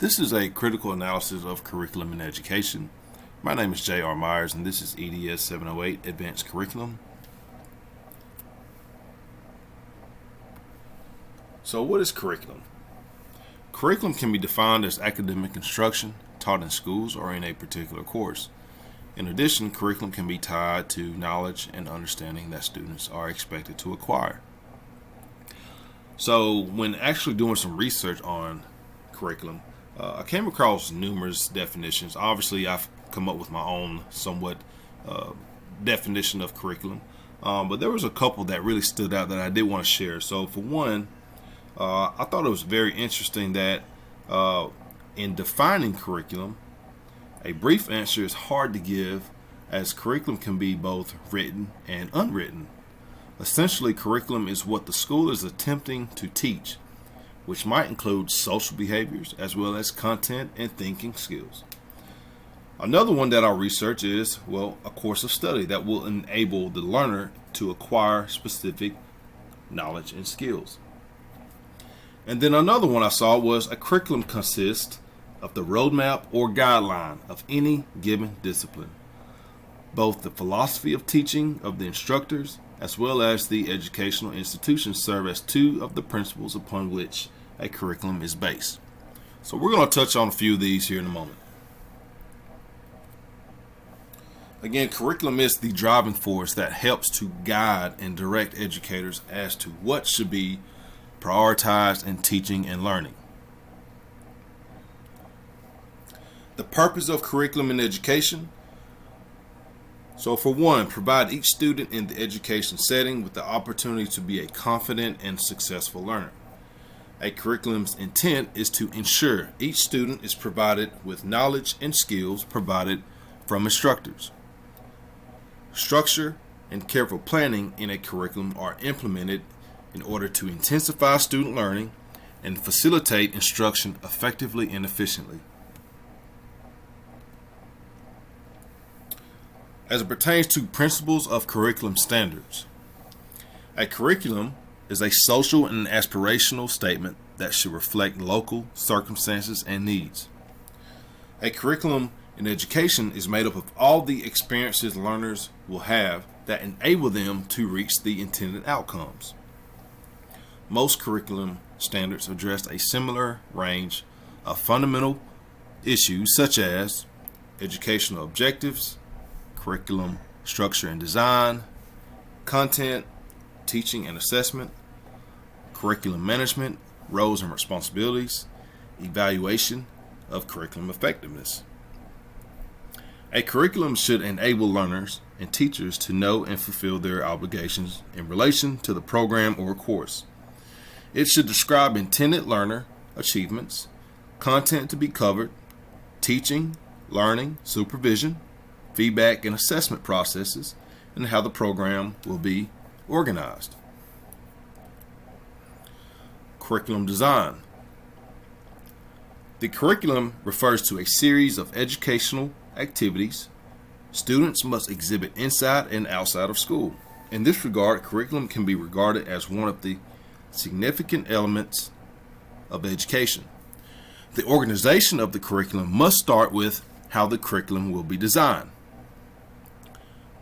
This is a critical analysis of curriculum in education. My name is J.R. Myers, and this is EDS 708 Advanced Curriculum. So what is curriculum? Curriculum can be defined as academic instruction taught in schools or in a particular course. In addition, curriculum can be tied to knowledge and understanding that students are expected to acquire. So when actually doing some research on curriculum, I came across numerous definitions. Obviously, I've come up with my own somewhat definition of curriculum, but there was a couple that really stood out that I did want to share. So for one, I thought it was very interesting that in defining curriculum, a brief answer is hard to give, as curriculum can be both written and unwritten. Essentially, curriculum is what the school is attempting to teach, which might include social behaviors as well as content and thinking skills. Another one that I'll research is, a course of study that will enable the learner to acquire specific knowledge and skills. And then another one I saw was a curriculum consists of the roadmap or guideline of any given discipline. Both the philosophy of teaching of the instructors as well as the educational institutions serve as two of the principles upon which a curriculum is based. So we're going to touch on a few of these here in a moment. Again, curriculum is the driving force that helps to guide and direct educators as to what should be prioritized in teaching and learning. The purpose of curriculum in education. So for one, provide each student in the education setting with the opportunity to be a confident and successful learner. A curriculum's intent is to ensure each student is provided with knowledge and skills provided from instructors. Structure and careful planning in a curriculum are implemented in order to intensify student learning and facilitate instruction effectively and efficiently. As it pertains to principles of curriculum standards, a curriculum is a social and aspirational statement that should reflect local circumstances and needs. A curriculum in education is made up of all the experiences learners will have that enable them to reach the intended outcomes. Most curriculum standards address a similar range of fundamental issues such as educational objectives, curriculum structure and design, content, teaching and assessment, curriculum management, roles and responsibilities, evaluation of curriculum effectiveness. A curriculum should enable learners and teachers to know and fulfill their obligations in relation to the program or course. It should describe intended learner achievements, content to be covered, teaching, learning, supervision, feedback and assessment processes, and how the program will be organized. Curriculum design. The curriculum refers to a series of educational activities students must exhibit inside and outside of school. In this regard, curriculum can be regarded as one of the significant elements of education. The organization of the curriculum must start with how the curriculum will be designed.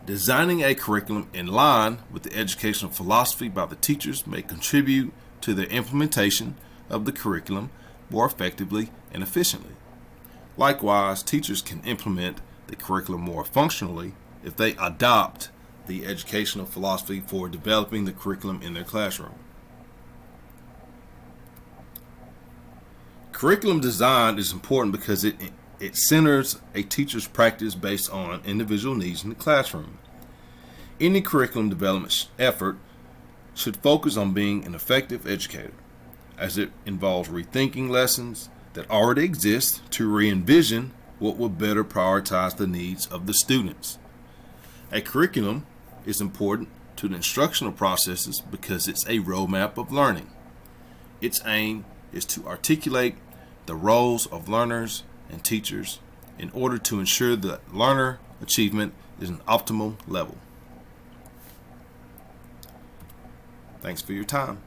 Designing a curriculum in line with the educational philosophy by the teachers may contribute to the implementation of the curriculum more effectively and efficiently. Likewise, teachers can implement the curriculum more functionally if they adopt the educational philosophy for developing the curriculum in their classroom. Curriculum design is important because it centers a teacher's practice based on individual needs in the classroom. Any curriculum development effort should focus on being an effective educator, as it involves rethinking lessons that already exist to re-envision what will better prioritize the needs of the students. A curriculum is important to the instructional processes because it's a roadmap of learning. Its aim is to articulate the roles of learners and teachers in order to ensure that learner achievement is an optimal level. Thanks for your time.